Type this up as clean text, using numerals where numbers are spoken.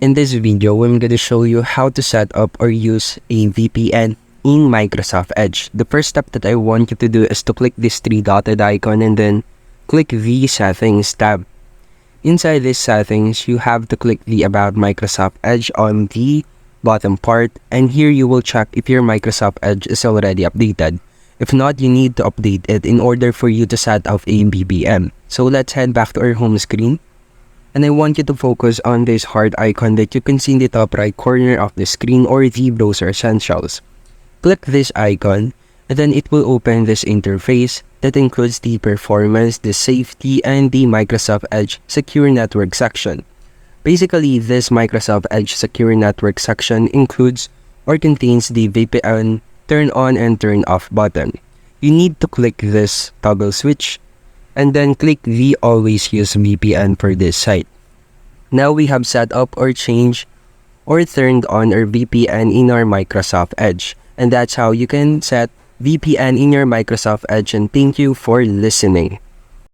In this video, I'm going to show you how to set up or use a VPN in Microsoft Edge. The first step that I want you to do is to click this three dotted icon and then click the Settings tab. Inside this settings, you have to click the About Microsoft Edge on the bottom part, and here you will check if your Microsoft Edge is already updated. If not, you need to update it in order for you to set up a VPN. So let's head back to our home screen. And I want you to focus on this heart icon that you can see in the top right corner of the screen, or the browser essentials. Click this icon and then it will open this interface that includes the performance, the safety, and the Microsoft Edge Secure Network section. Basically, this Microsoft Edge Secure Network section includes or contains the VPN turn on and turn off button. You need to click this toggle switch and then click the Always Use VPN for this site. Now we have set up or changed or turned on our VPN in our Microsoft Edge. And that's how you can set VPN in your Microsoft Edge, and thank you for listening.